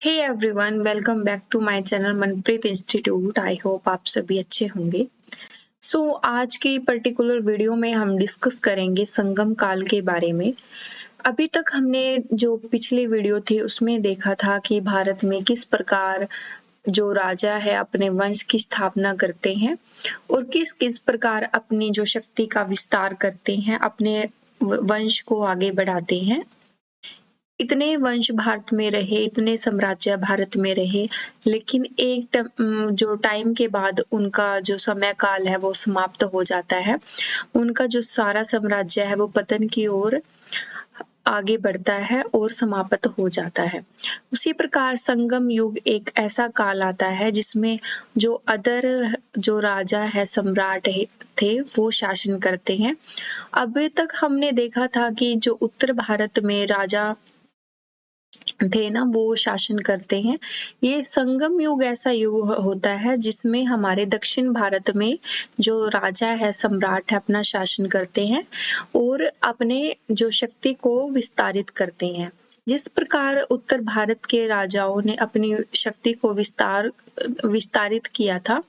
Hey everyone, welcome back to my channel Manpreet institute. I hope आप सभी अच्छे होंगे। आज की पर्टिकुलर वीडियो में हम डिस्कस करेंगे संगम काल के बारे में। अभी तक हमने जो पिछली वीडियो थी उसमें देखा था कि भारत में किस प्रकार जो राजा है अपने वंश की स्थापना करते हैं और किस किस प्रकार अपनी जो शक्ति का विस्तार करते हैं, अपने वंश को आगे बढ़ाते हैं। इतने वंश भारत में रहे, इतने साम्राज्य भारत में रहे, लेकिन जो टाइम के बाद उनका जो समय काल है वो समाप्त हो जाता है। उनका जो सारा साम्राज्य है वो पतन की ओर आगे बढ़ता है और समाप्त हो जाता है। उसी प्रकार संगम युग एक ऐसा काल आता है जिसमें जो राजा है, सम्राट थे, वो शासन करते हैं। अभी तक हमने देखा था कि जो उत्तर भारत में राजा थे ना, वो शासन करते हैं। ये संगम युग ऐसा युग होता है जिसमें हमारे दक्षिण भारत में जो राजा है, सम्राट है, अपना शासन करते हैं और अपने जो शक्ति को विस्तारित करते हैं। जिस प्रकार उत्तर भारत के राजाओं ने अपनी शक्ति को विस्तारित किया था,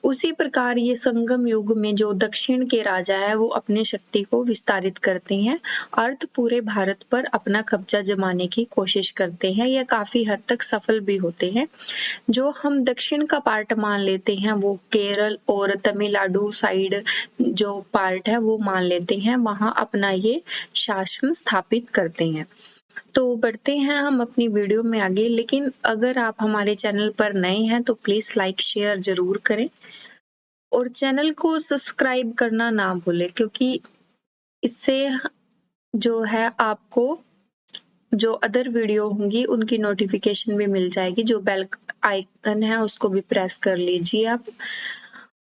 उसी प्रकार ये संगम युग में जो दक्षिण के राजा है वो अपनी शक्ति को विस्तारित करते हैं, अर्थ पूरे भारत पर अपना कब्जा जमाने की कोशिश करते हैं। यह काफी हद तक सफल भी होते हैं। जो हम दक्षिण का पार्ट मान लेते हैं वो केरल और तमिलनाडु साइड जो पार्ट है वो मान लेते हैं, वहां अपना ये शासन स्थापित करते हैं। तो बढ़ते हैं हम अपनी वीडियो में आगे। लेकिन अगर आप हमारे चैनल पर नए हैं तो प्लीज लाइक शेयर जरूर करें और चैनल को सब्सक्राइब करना ना भूलें, क्योंकि इससे जो है आपको जो अदर वीडियो होंगी उनकी नोटिफिकेशन भी मिल जाएगी। जो बेल आइकन है उसको भी प्रेस कर लीजिए आप।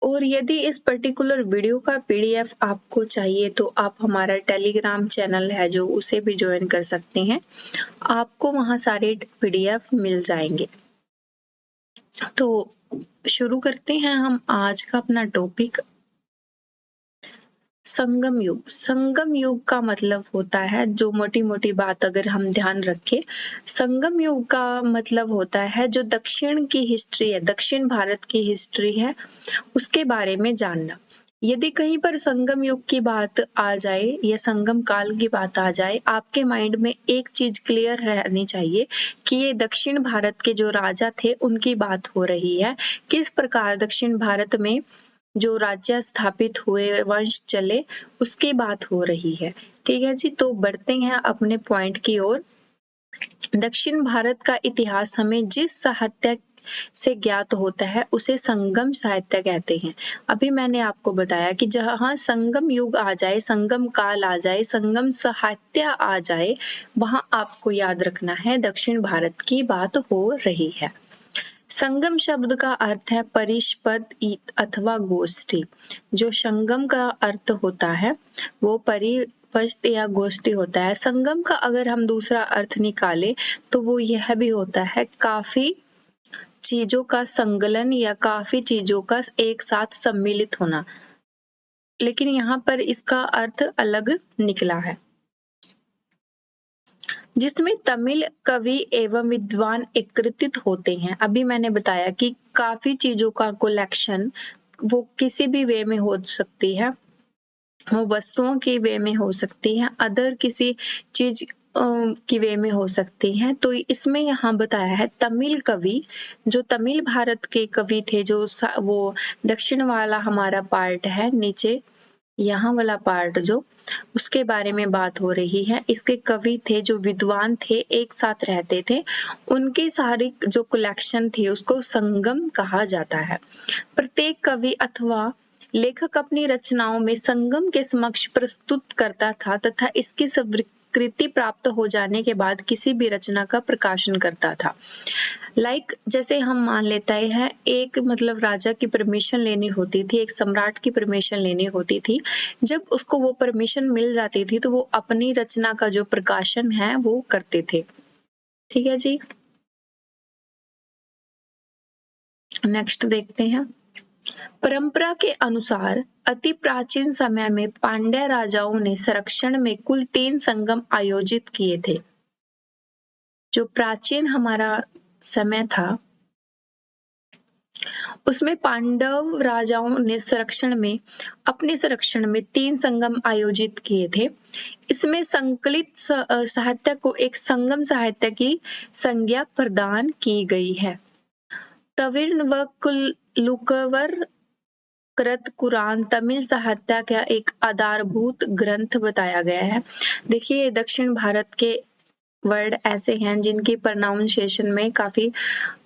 और यदि इस पर्टिकुलर वीडियो का पीडीएफ आपको चाहिए तो आप हमारा टेलीग्राम चैनल है जो उसे भी ज्वाइन कर सकते हैं, आपको वहां सारे पीडीएफ मिल जाएंगे। तो शुरू करते हैं हम आज का अपना टॉपिक, संगम युग। संगम युग का मतलब होता है, जो मोटी मोटी बात अगर हम ध्यान रखें, संगम युग का मतलब होता है जो दक्षिण की हिस्ट्री है, दक्षिण भारत की हिस्ट्री है, उसके बारे में जानना। यदि कहीं पर संगम युग की बात आ जाए या संगम काल की बात आ जाए, आपके माइंड में एक चीज क्लियर रहनी चाहिए कि ये दक्षिण भारत के जो राजा थे उनकी बात हो रही है। किस प्रकार दक्षिण भारत में जो राज्य स्थापित हुए, वंश चले, उसकी बात हो रही है। ठीक है जी, तो बढ़ते हैं अपने पॉइंट की ओर। दक्षिण भारत का इतिहास हमें जिस साहित्य से ज्ञात होता है उसे संगम साहित्य कहते हैं। अभी मैंने आपको बताया कि जहां संगम युग आ जाए, संगम काल आ जाए, संगम साहित्य आ जाए, वहां आपको याद रखना है दक्षिण भारत की बात हो रही है। संगम शब्द का अर्थ है परिषद अथवा गोष्ठी। जो संगम का अर्थ होता है वो परिषद या गोष्ठी होता है। संगम का अगर हम दूसरा अर्थ निकालें तो वो यह भी होता है काफी चीजों का संकलन या काफी चीजों का एक साथ सम्मिलित होना, लेकिन यहाँ पर इसका अर्थ अलग निकला है, जिसमें तमिल कवि एवं विद्वान एकत्रित होते हैं। अभी मैंने बताया कि काफी चीजों का कलेक्शन वो किसी भी वे में हो सकती है, वो वस्तुओं की वे में हो सकती है, अदर किसी चीज की वे में हो सकती हैं। तो इसमें यहाँ बताया है तमिल कवि, जो तमिल भारत के कवि थे, जो वो दक्षिण वाला हमारा पार्ट है, नीचे यहाँ वाला पार्ट जो, उसके बारे में बात हो रही है। इसके कवि थे जो विद्वान थे, एक साथ रहते थे, उनकी सारी जो कलेक्शन थी उसको संगम कहा जाता है। प्रत्येक कवि अथवा लेखक अपनी रचनाओं में संगम के समक्ष प्रस्तुत करता था तथा इसकी स्वीकृति प्राप्त हो जाने के बाद किसी भी रचना का प्रकाशन करता था। जैसे हम मान लेते हैं, एक मतलब राजा की परमिशन लेनी होती थी, एक सम्राट की परमिशन लेनी होती थी। जब उसको वो परमिशन मिल जाती थी तो वो अपनी रचना का जो प्रकाशन है वो करते थे। ठीक है जी, नेक्स्ट देखते हैं। परंपरा के अनुसार अति प्राचीन समय में पांड्य राजाओं ने संरक्षण में कुल 3 संगम आयोजित किए थे। जो प्राचीन हमारा समय था उसमें पांडव राजाओं ने अपने संरक्षण में 3 संगम आयोजित किए थे। इसमें संकलित साहित्य को एक संगम साहित्य की संज्ञा प्रदान की गई है। तविर्ण व लुकवर कृत कुरान तमिल साहित्य का एक आधारभूत ग्रंथ बताया गया है। देखिए, दक्षिण भारत के वर्ड ऐसे हैं जिनकी प्रोनाउंसिएशन में काफी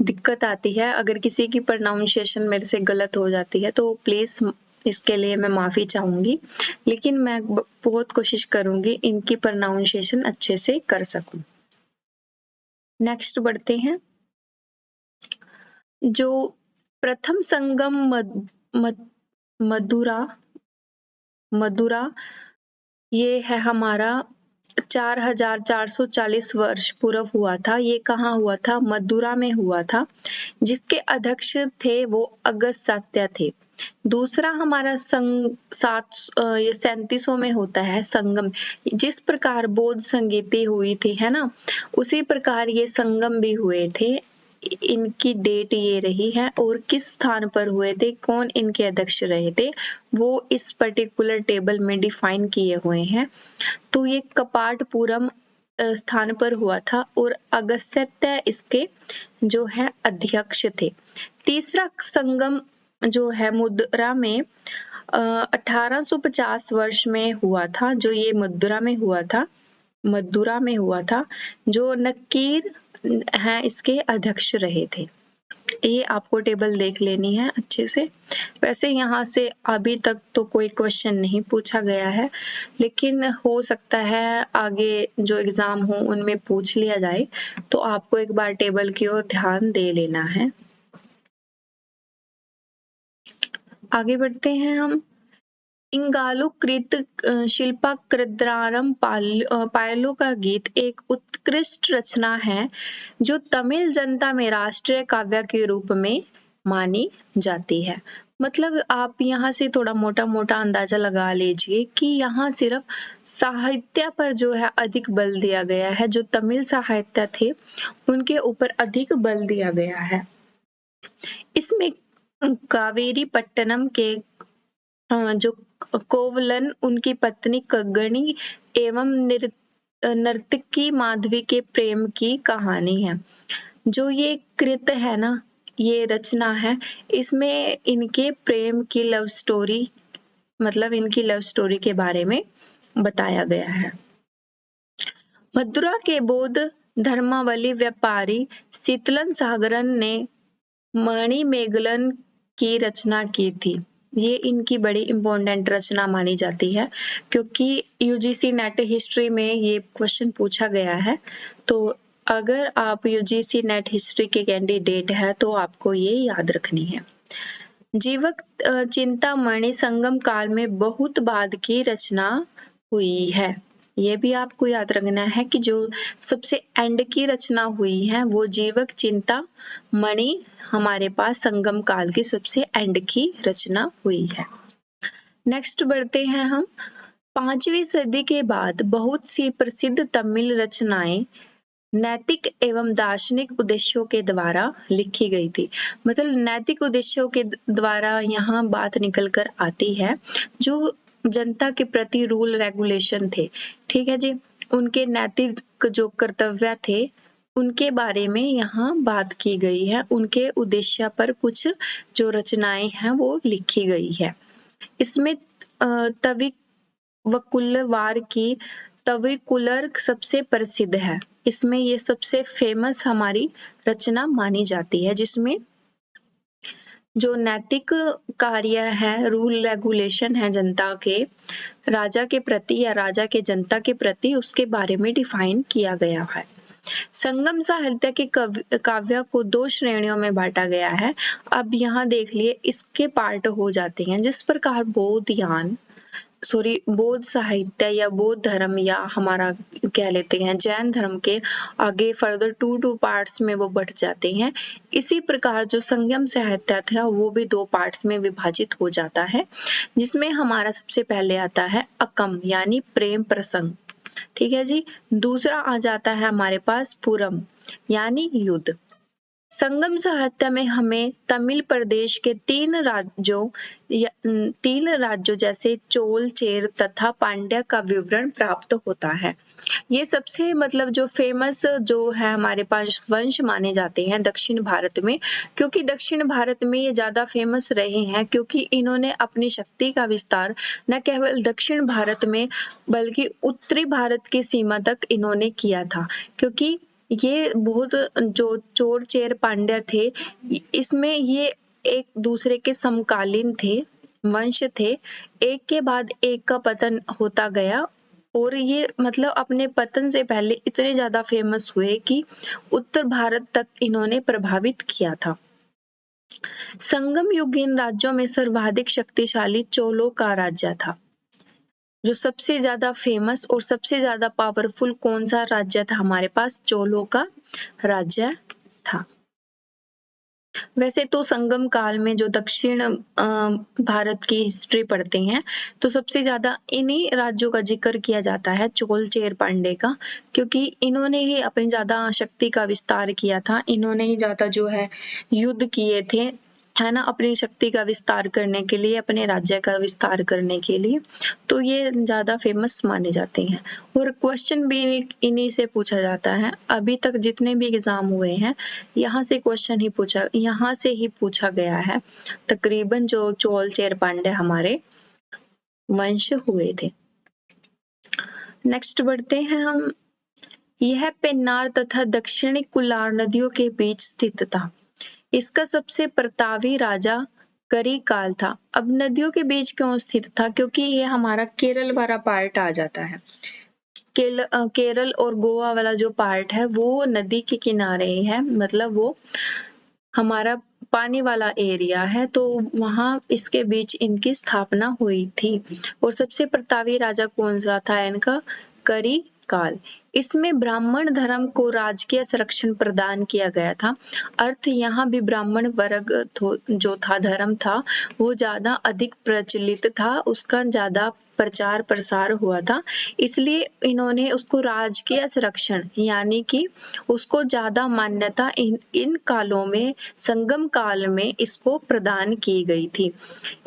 दिक्कत आती है। अगर किसी की प्रोनाउंसिएशन मेरे से गलत हो जाती है तो प्लीज इसके लिए मैं माफी चाहूंगी, लेकिन मैं बहुत कोशिश करूंगी इनकी प्रोनाउंसिएशन अच्छे से कर सकूं। नेक्स्ट बढ़ते हैं। जो प्रथम संगम मदुरा ये है हमारा 4440 वर्ष पूर्व हुआ था। ये कहाँ हुआ था? मदुरा में हुआ था, जिसके अध्यक्ष थे वो अगस्त्य थे। दूसरा हमारा 3700 में होता है संगम। जिस प्रकार बौद्ध संगीति हुई थी, है ना, उसी प्रकार ये संगम भी हुए थे। इनकी डेट ये रही है और किस स्थान पर हुए थे, कौन इनके अध्यक्ष रहे थे, वो इस पर्टिकुलर टेबल में डिफाइन किए हुए हैं। तो ये कपाटपुरम स्थान पर हुआ था और अगस्त्य इसके जो है अध्यक्ष थे। तीसरा संगम जो है मदुरा में 1850 वर्ष में हुआ था। जो ये मदुरा में हुआ था, जो नकीर हैं इसके अध्यक्ष रहे थे। ये आपको टेबल देख लेनी है अच्छे से। वैसे यहाँ से अभी तक तो कोई क्वेश्चन नहीं पूछा गया है, लेकिन हो सकता है आगे जो एग्जाम हो उनमें पूछ लिया जाए, तो आपको एक बार टेबल की ओर ध्यान दे लेना है। आगे बढ़ते हैं हम। इंगालु कृत शिल्पाकृद्रारम पायलो का गीत एक उत्कृष्ट रचना है जो तमिल जनता में राष्ट्रीय काव्य के रूप में मानी जाती है। मतलब आप यहाँ से थोड़ा मोटा मोटा अंदाजा लगा लीजिए कि यहाँ सिर्फ साहित्य पर जो है अधिक बल दिया गया है। जो तमिल साहित्य थे उनके ऊपर अधिक बल दिया गया है। इसमें कावेरी पट्टनम के जो कोवलन उनकी पत्नी कग्गनी एवं नर्तकी माधवी के प्रेम की कहानी है। जो ये कृत है ना, ये रचना है, इसमें इनके प्रेम की लव स्टोरी, मतलब इनकी लव स्टोरी के बारे में बताया गया है। मदुरा के बौद्ध धर्मावली व्यापारी शीतलन सागरन ने मणिमेगलन की रचना की थी। ये इनकी बड़ी इंपॉर्टेंट रचना मानी जाती है, क्योंकि यूजीसी नेट हिस्ट्री में ये क्वेश्चन पूछा गया है। तो अगर आप यूजीसी नेट हिस्ट्री के कैंडिडेट है तो आपको ये याद रखनी है। जीवक चिंतामणि संगम काल में बहुत बाद की रचना हुई है। ये भी आपको याद रखना है कि जो सबसे एंड की रचना हुई है वो जीवक चिंतामणि हमारे पास संगम काल की सबसे एंड की रचना हुई है। नेक्स्ट बढ़ते हैं हम। 5वीं सदी के बाद बहुत सी प्रसिद्ध तमिल रचनाएं नैतिक एवं दार्शनिक उद्देश्यों के द्वारा लिखी गई थी। मतलब नैतिक उद्देश्यों के द्वारा यहाँ बात निकल कर आती है। जो जनता के प्रति रूल रेगुलेशन थे, ठीक है जी, उनके नैतिक जो कर्तव्य थे उनके बारे में यहाँ बात की गई है। उनके उद्देश्य पर कुछ जो रचनाएं हैं वो लिखी गई है। इसमें तविकुलवार की तविकुलर सबसे प्रसिद्ध है। इसमें ये सबसे फेमस हमारी रचना मानी जाती है, जिसमें जो नैतिक कार्य है, रूल रेगुलेशन है जनता के राजा के प्रति या राजा के जनता के प्रति, उसके बारे में डिफाइन किया गया है। संगम साहित्य के काव्य को 2 श्रेणियों में बांटा गया है। अब यहाँ देख लिए इसके पार्ट हो जाते हैं। जिस प्रकार बौद्ध साहित्य या बौद्ध धर्म या हमारा कह लेते हैं जैन धर्म के आगे फर्दर 2 पार्ट्स में वो बढ़ जाते हैं, इसी प्रकार जो संगम साहित्य था वो भी 2 पार्ट्स में विभाजित हो जाता है, जिसमें हमारा सबसे पहले आता है अकम यानी प्रेम प्रसंग, ठीक है जी। दूसरा आ जाता है हमारे पास पुरम यानी युद्ध। संगम साहित्य में हमें तमिल प्रदेश के तीन राज्यों जैसे चोल, चेर तथा पांड्या का विवरण प्राप्त होता है। ये सबसे मतलब जो फेमस जो है हमारे पास वंश माने जाते हैं दक्षिण भारत में, क्योंकि दक्षिण भारत में ये ज्यादा फेमस रहे हैं, क्योंकि इन्होंने अपनी शक्ति का विस्तार न केवल दक्षिण भारत में बल्कि उत्तरी भारत की सीमा तक इन्होंने किया था। क्योंकि ये बहुत जो चोर चेर पांड्या थे, इसमें ये एक दूसरे के समकालीन थे, वंश थे। एक के बाद एक का पतन होता गया और ये मतलब अपने पतन से पहले इतने ज्यादा फेमस हुए कि उत्तर भारत तक इन्होंने प्रभावित किया था। संगम युगीन राज्यों में सर्वाधिक शक्तिशाली चोलों का राज्य था। जो सबसे ज्यादा फेमस और सबसे ज्यादा पावरफुल कौन सा राज्य था हमारे पास? चोलों का राज्य था। वैसे तो संगम काल में जो दक्षिण भारत की हिस्ट्री पढ़ते हैं तो सबसे ज्यादा इन्हीं राज्यों का जिक्र किया जाता है, चोल चेर पांडे का, क्योंकि इन्होंने ही अपनी ज्यादा शक्ति का विस्तार किया था, इन्होंने ही ज्यादा जो है युद्ध किए थे, है ना, अपनी शक्ति का विस्तार करने के लिए, अपने राज्य का विस्तार करने के लिए। तो ये ज्यादा फेमस माने जाते हैं और क्वेश्चन भी इन्हीं से पूछा जाता है। अभी तक जितने भी एग्जाम हुए हैं यहाँ से पूछा गया है तकरीबन जो चोल चेर पांडे हमारे वंश हुए थे। नेक्स्ट बढ़ते हैं हम। यह पेन्नार तथा दक्षिणी कुल्लार नदियों के बीच स्थित था। इसका सबसे प्रतापी राजा करिकाल था। अब नदियों के बीच क्यों स्थित था? क्योंकि ये हमारा केरल वाला पार्ट आ जाता है। केरल और गोवा वाला जो पार्ट है वो नदी के किनारे है, मतलब वो हमारा पानी वाला एरिया है, तो वहां इसके बीच इनकी स्थापना हुई थी। और सबसे प्रतापी राजा कौन सा था इनका? करिकाल। इसमें ब्राह्मण धर्म को राजकीय संरक्षण प्रदान किया गया था। अर्थ यहाँ भी ब्राह्मण वर्ग जो था धर्म था वो ज्यादा अधिक प्रचलित था, उसका ज्यादा प्रचार प्रसार हुआ था, इसलिए इन्होंने उसको राजकीय संरक्षण यानी कि उसको ज्यादा मान्यता इन कालों में, संगम काल में इसको प्रदान की गई थी।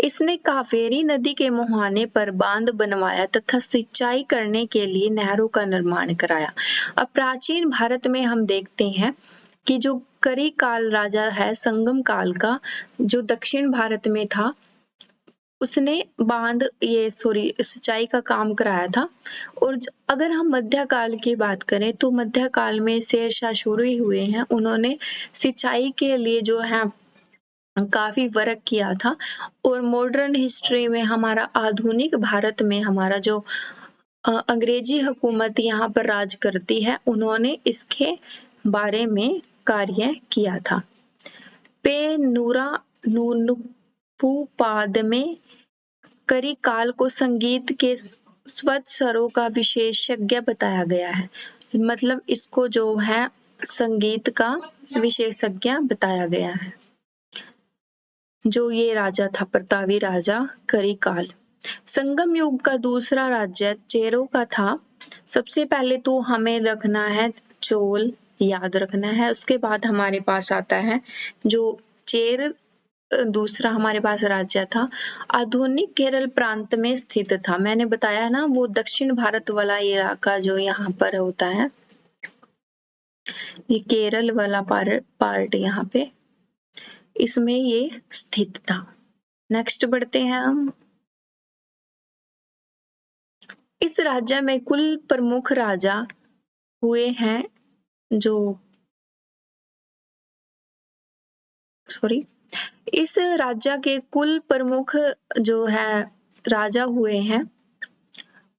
इसने कावेरी नदी के मुहाने पर बांध बनवाया तथा सिंचाई करने के लिए नहरों का निर्माण कराया। अब प्राचीन भारत में हम देखते हैं कि जो करिकाल राजा है संगम काल का, जो दक्षिण भारत में था, उसने सिंचाई का काम कराया था। और अगर हम मध्यकाल की बात करें तो मध्यकाल में शेरशाह सूरी हुए हैं, उन्होंने सिंचाई के लिए जो है काफी वर्क किया था। और मॉडर्न हिस्ट्री में हमारा आधुनिक भारत में हमारा जो अंग्रेजी हुकूमत यहाँ पर राज करती है, उन्होंने इसके बारे में कार्य किया था। पेनुरा नुनुपुपाद में करिकाल को संगीत के स्वच्छ स्वरों का विशेषज्ञ बताया गया है। मतलब इसको जो है संगीत का विशेषज्ञ बताया गया है। जो ये राजा था प्रतापी राजा करिकाल। संगम युग का दूसरा राज्य चेरों का था। सबसे पहले तो हमें रखना है चोल, याद रखना है। उसके बाद हमारे पास आता है जो चेर, दूसरा हमारे पास राज्य था। आधुनिक केरल प्रांत में स्थित था। मैंने बताया ना वो दक्षिण भारत वाला इलाका जो यहाँ पर होता है, ये केरल वाला पार्ट यहाँ पे, इसमें ये स्थित था। नेक्स्ट बढ़ते हैं हम। इस राज्य में कुल प्रमुख राजा हुए हैं इस राज्य के कुल प्रमुख जो है राजा हुए हैं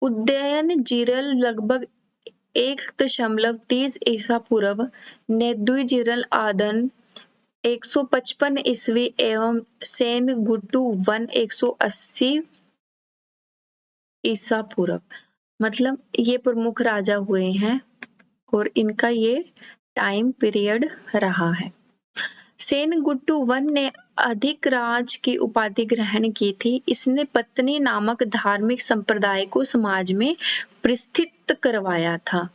उदयन जीरल लगभग 1.30 ईसा पूर्व, नेदुई आदन 155 ईस्वी एवं सेन गुट्टू 180 ईसा पूर्व। मतलब ये प्रमुख राजा हुए हैं और इनका ये टाइम पीरियड रहा है। सेनगुट्टू वन ने अधिक राज की उपाधि ग्रहण की थी। इसने पत्नी नामक धार्मिक संप्रदाय को समाज में प्रतिष्ठित करवाया था।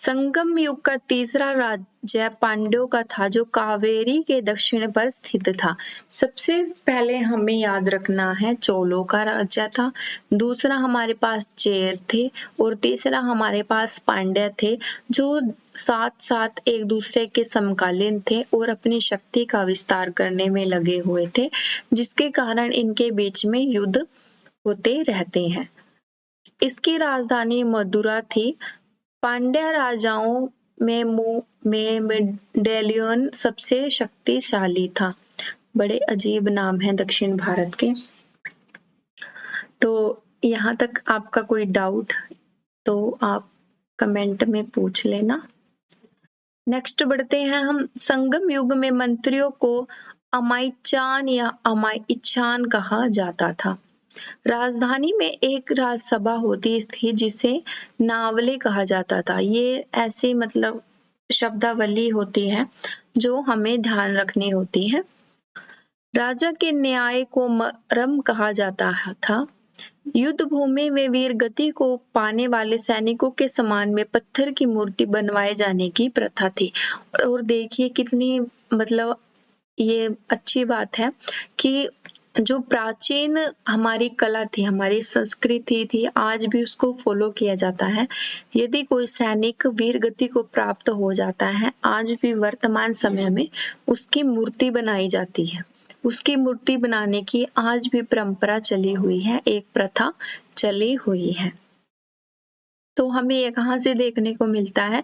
संगम युग का तीसरा राज्य पांड्यों का था, जो कावेरी के दक्षिण पर स्थित था। सबसे पहले हमें याद रखना है चोलों का राज्य था, दूसरा हमारे पास चेर थे और तीसरा हमारे पास पांड्य थे, जो साथ साथ एक दूसरे के समकालीन थे और अपनी शक्ति का विस्तार करने में लगे हुए थे, जिसके कारण इनके बीच में युद्ध होते रहते हैं। इसकी राजधानी मदुरा थी। पांड्य राजाओं में मेडेलियन सबसे शक्तिशाली था। बड़े अजीब नाम है दक्षिण भारत के। तो यहाँ तक आपका कोई डाउट तो आप कमेंट में पूछ लेना। नेक्स्ट बढ़ते हैं हम। संगम युग में मंत्रियों को अमायचान या अमायिचान कहा जाता था। राजधानी में एक राजसभा होती थी जिसे नावले कहा जाता था। ये ऐसी मतलब शब्दावली होती है जो हमें ध्यान रखनी होती है। राजा के न्याय को मरम कहा जाता था। युद्ध भूमि में वीर गति को पाने वाले सैनिकों के समान में पत्थर की मूर्ति बनवाए जाने की प्रथा थी। और देखिए कितनी मतलब ये अच्छी बात है कि जो प्राचीन हमारी कला थी, हमारी संस्कृति थी, आज भी उसको फॉलो किया जाता है। यदि कोई सैनिक वीर गति को प्राप्त हो जाता है, आज भी वर्तमान समय में उसकी मूर्ति बनाई जाती है। उसकी मूर्ति बनाने की आज भी परंपरा चली हुई है, एक प्रथा चली हुई है। तो हमें ये कहाँ से देखने को मिलता है?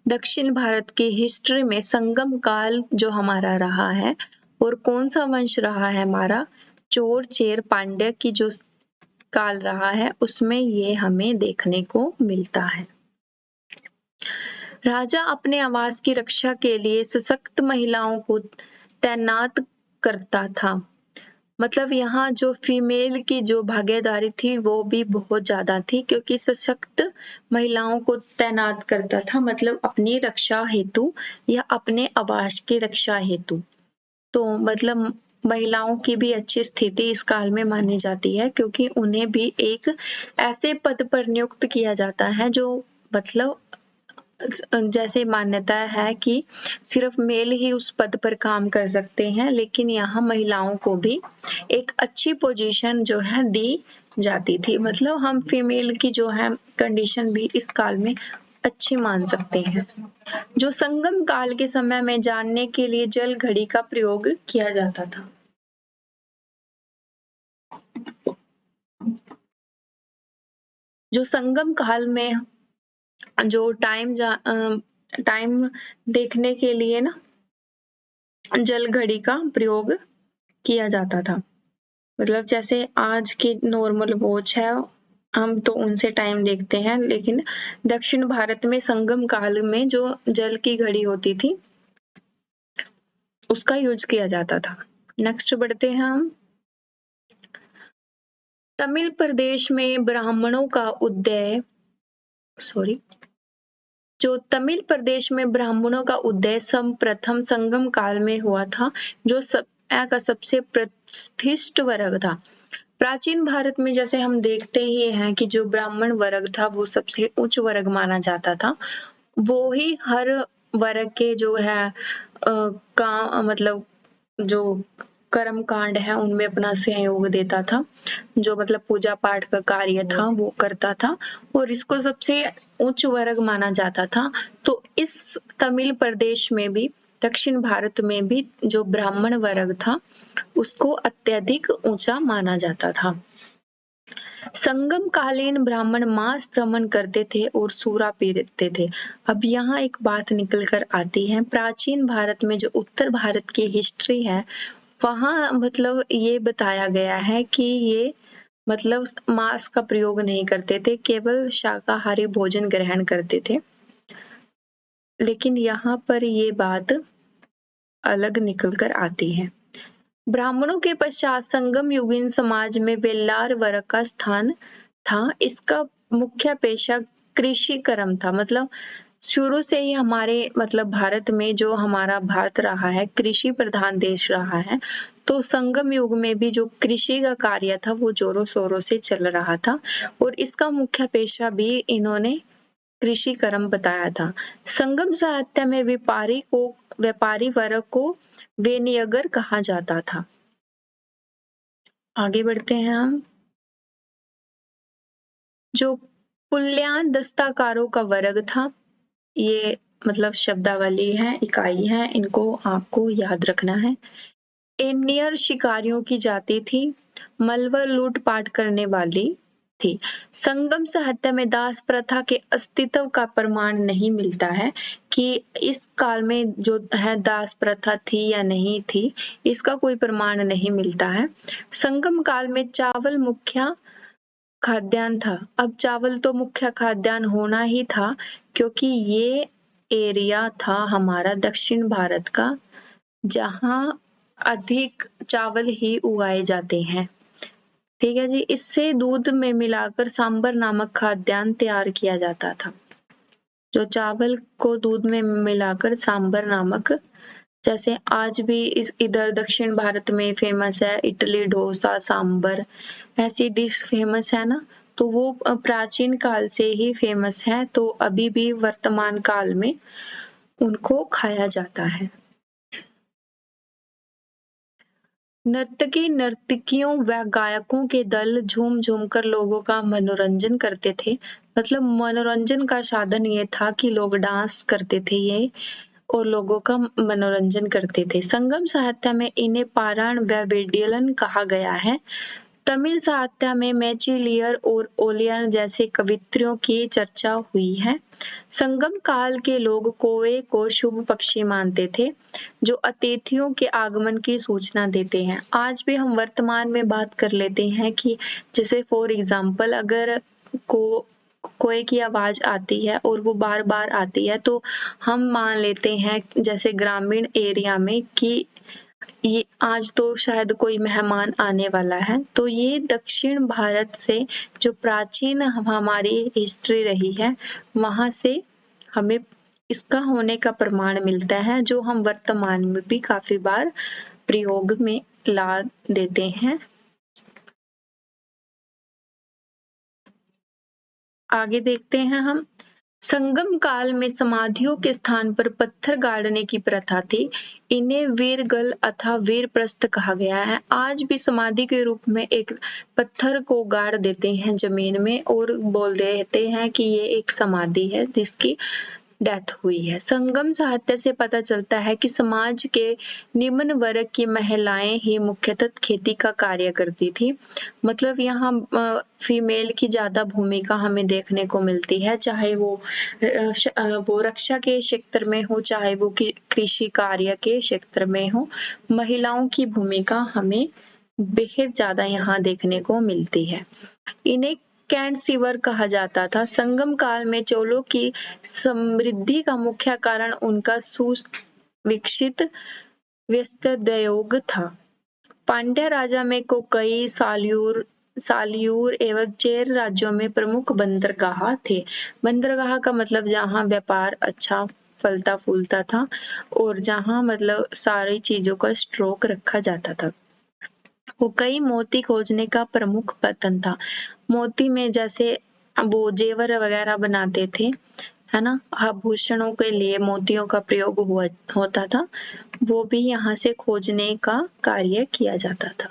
दक्षिण भारत की हिस्ट्री में संगम काल जो हमारा रहा है, और कौन सा वंश रहा है हमारा? चोर चेर पांड्य की जो काल रहा है, उसमें ये हमें देखने को मिलता है। राजा अपने आवास की रक्षा के लिए सशक्त महिलाओं को तैनात करता था। मतलब यहाँ जो फीमेल की जो भागीदारी थी वो भी बहुत ज्यादा थी, क्योंकि सशक्त महिलाओं को तैनात करता था, मतलब अपनी रक्षा हेतु या अपने आवास की रक्षा हेतु। तो मतलब महिलाओं की भी अच्छी स्थिति इस काल में मानी जाती है, क्योंकि उन्हें भी एक ऐसे पद पर नियुक्त किया जाता है जो मतलब जैसे मान्यता है कि सिर्फ मेल ही उस पद पर काम कर सकते हैं, लेकिन यहाँ महिलाओं को भी एक अच्छी पोजीशन जो है दी जाती थी। मतलब हम फीमेल की जो है कंडीशन भी इस काल में अच्छी मान सकते हैं। जो संगम काल के समय में जानने के लिए जल घड़ी का प्रयोग किया जाता था। जो संगम काल में जो टाइम देखने के लिए ना जल घड़ी का प्रयोग किया जाता था। मतलब जैसे आज की नॉर्मल वॉच है, हम तो उनसे टाइम देखते हैं, लेकिन दक्षिण भारत में संगम काल में जो जल की घड़ी होती थी उसका यूज किया जाता था। नेक्स्ट बढ़ते हैं हम। तमिल प्रदेश में ब्राह्मणों का उदय जो तमिल प्रदेश में ब्राह्मणों का उदय सर्वप्रथम संगम काल में हुआ था, जो का सबसे प्रतिष्ठित वर्ग था। प्राचीन भारत में जैसे हम देखते ही हैं कि जो ब्राह्मण वर्ग था वो सबसे उच्च वर्ग माना जाता था। वो ही हर वर्ग के जो है का मतलब जो कर्म कांड है उनमें अपना सहयोग देता था, जो मतलब पूजा पाठ का कार्य था वो करता था, और इसको सबसे उच्च वर्ग माना जाता था। तो इस तमिल प्रदेश में भी, दक्षिण भारत में भी जो ब्राह्मण वर्ग था उसको अत्यधिक ऊंचा माना जाता था। संगम कालीन ब्राह्मण मांस भ्रमण करते थे और सूरा पीते थे। अब यहाँ एक बात निकल कर आती है, प्राचीन भारत में जो उत्तर भारत की हिस्ट्री है वहाँ मतलब ये बताया गया है कि ये मतलब मांस का प्रयोग नहीं करते थे, केवल शाकाहारी भोजन ग्रहण करते थे। लेकिन यहाँ पर ये बात अलग निकल कर आती है। ब्राह्मणों के पश्चात संगम युगीन समाज में बेल्लार वर्ग का स्थान था। इसका मुख्य पेशा कृषि कर्म था। मतलब शुरू से ही हमारे मतलब भारत में जो हमारा भारत रहा है कृषि प्रधान देश रहा है, तो संगम युग में भी जो कृषि का कार्य था वो जोरों शोरों से चल रहा था, और इसका मुख्य पेशा भी इन्होंने कृषि कर्म बताया था। संगम साहित्य में व्यापारी वर्ग को वेनियगर कहा जाता था। आगे बढ़ते हैं हम। जो पुल्यान दस्तकारों का वर्ग था, ये मतलब शब्दावली है, इकाई है, इनको आपको याद रखना है। एनियर शिकारियों की जाति थी, मलबा लूटपाट करने वाली थी। संगम साहित्य में दास प्रथा के अस्तित्व का प्रमाण नहीं मिलता है कि इस काल में जो है दास प्रथा थी या नहीं थी, इसका कोई प्रमाण नहीं मिलता है। संगम काल में चावल मुख्य खाद्यान्न था। अब चावल तो मुख्य खाद्यान्न होना ही था, क्योंकि ये एरिया था हमारा दक्षिण भारत का, जहां अधिक चावल ही उगाए जाते हैं। ठीक है जी। इससे दूध में मिलाकर सांबर नामक खाद्यान्न तैयार किया जाता था। जो चावल को दूध में मिलाकर सांबर नामक, जैसे आज भी इधर दक्षिण भारत में फेमस है इडली डोसा सांबर, ऐसी डिश फेमस है ना, तो वो प्राचीन काल से ही फेमस है, तो अभी भी वर्तमान काल में उनको खाया जाता है। नर्तकी नर्तकियों व गायकों के दल झूम झूम कर लोगों का मनोरंजन करते थे। मतलब मनोरंजन का साधन ये था कि लोग डांस करते थे ये, और लोगों का मनोरंजन करते थे। संगम साहित्य में इन्हें पारायण व वेडियलन कहा गया है। तमिल साहित्य में मैचिलियर और ओलियन जैसे कवित्रियों की चर्चा हुई है। संगम काल के लोग कौवे को शुभ पक्षी मानते थे, जो अतिथियों के आगमन की सूचना देते हैं। आज भी हम वर्तमान में बात कर लेते हैं कि जैसे फॉर एग्जाम्पल अगर को कोई की आवाज आती है और वो बार बार आती है, तो हम मान लेते हैं जैसे ग्रामीण एरिया में कि ये आज तो शायद कोई मेहमान आने वाला है। तो ये दक्षिण भारत से जो प्राचीन हमारी हिस्ट्री रही है, वहां से हमें इसका होने का प्रमाण मिलता है, जो हम वर्तमान में भी काफी बार प्रयोग में ला देते हैं। आगे देखते हैं हम। संगम काल में समाधियों के स्थान पर पत्थर गाड़ने की प्रथा थी। इन्हें वीरगल अथवा वीरप्रस्थ कहा गया है। आज भी समाधि के रूप में एक पत्थर को गाड़ देते हैं जमीन में और बोल देते हैं कि ये एक समाधि है जिसकी डेथ हुई है। संगम साहित्य से पता चलता है कि समाज के निम्न वर्ग की महिलाएं ही मुख्यतः खेती का कार्य करती थी। मतलब यहाँ फीमेल की ज्यादा भूमिका हमें देखने को मिलती है, चाहे वो रक्षा के क्षेत्र में हो, चाहे वो कृषि कार्य के क्षेत्र में हो। महिलाओं की भूमिका हमें बेहद ज्यादा यहाँ देखने को मिलती है। इन्हें कैंटसीवर कहा जाता था। संगम काल में चोलों की समृद्धि का मुख्य कारण उनका सुविकसित व्यस्तदयोग था। पांड्य राजा में कोकई, सालियूर एवं चेर राज्यों में प्रमुख बंदरगाह थे। बंदरगाह का मतलब जहाँ व्यापार अच्छा फलता फूलता था और जहाँ मतलब सारी चीजों का स्टॉक रखा जाता था। कोकई मोती खोजने का प्रमुख पतन था। मोती में जैसे वो जेवर वगैरह बनाते थे, है ना, आभूषणों के लिए मोतियों का प्रयोग होता था, वो भी यहाँ से खोजने का कार्य किया जाता था।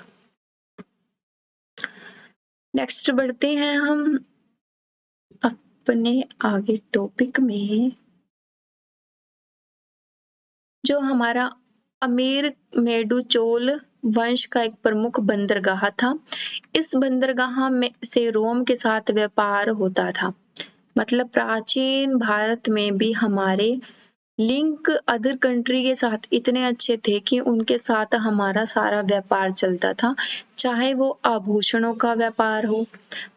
नेक्स्ट बढ़ते हैं हम अपने आगे टॉपिक में। जो हमारा अमीर मेडू चोल वंश का एक प्रमुख बंदरगाह था। इस बंदरगाह में से रोम के साथ व्यापार होता था। मतलब प्राचीन भारत में भी हमारे लिंक अदर कंट्री के साथ इतने अच्छे थे कि उनके साथ हमारा सारा व्यापार चलता था। चाहे वो आभूषणों का व्यापार हो,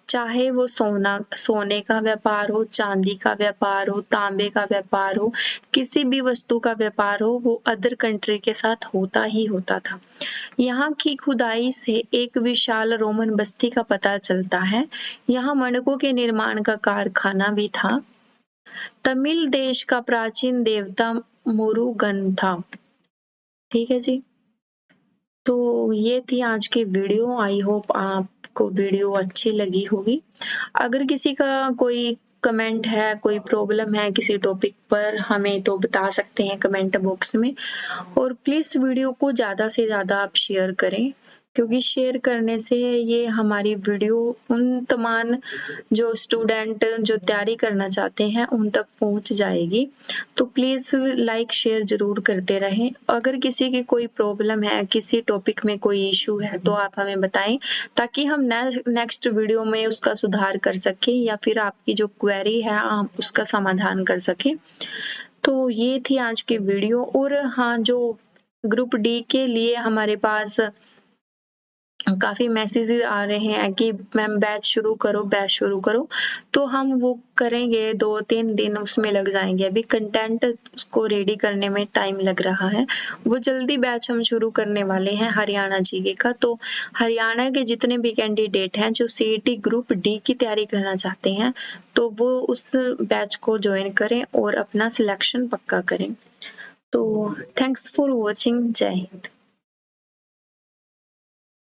चाहे वो सोने का व्यापार हो, चांदी का व्यापार हो, तांबे का व्यापार हो, किसी भी वस्तु का व्यापार हो, वो अदर कंट्री के साथ होता ही होता था। यहाँ की खुदाई से एक विशाल रोमन बस्ती का पता चलता है। यहाँ मणकों के निर्माण का कारखाना भी था। तमिल देश का प्राचीन देवता मुरुगन था। ठीक है जी। तो ये थी आज की वीडियो। आई होप आपको वीडियो अच्छी लगी होगी। अगर किसी का कोई कमेंट है, कोई प्रॉब्लम है किसी टॉपिक पर, हमें तो बता सकते हैं कमेंट बॉक्स में। और प्लीज़ वीडियो को ज़्यादा से ज़्यादा आप शेयर करें, क्योंकि शेयर करने से ये हमारी वीडियो उन तमाम जो स्टूडेंट जो तैयारी करना चाहते हैं उन तक पहुंच जाएगी। तो प्लीज़ लाइक शेयर ज़रूर करते रहें। अगर किसी की कोई प्रॉब्लम है, किसी टॉपिक में कोई इशू है तो आप हमें बताएं, ताकि हम नेक्स्ट वीडियो में उसका सुधार कर सकें या फिर आपकी जो क्वेरी है आप उसका समाधान कर सकें। तो ये थी आज की वीडियो। और हाँ, जो ग्रुप डी के लिए हमारे पास काफ़ी मैसेजेस आ रहे हैं कि मैम बैच शुरू करो, बैच शुरू करो, तो हम वो करेंगे। 2-3 दिन उसमें लग जाएंगे, अभी कंटेंट उसको रेडी करने में टाइम लग रहा है। वो जल्दी बैच हम शुरू करने वाले हैं हरियाणा जीके का। तो हरियाणा के जितने भी कैंडिडेट हैं जो सीईटी ग्रुप डी की तैयारी करना चाहते हैं, तो वो उस बैच को ज्वाइन करें और अपना सिलेक्शन पक्का करें। तो थैंक्स फॉर वॉचिंग। जय हिंद।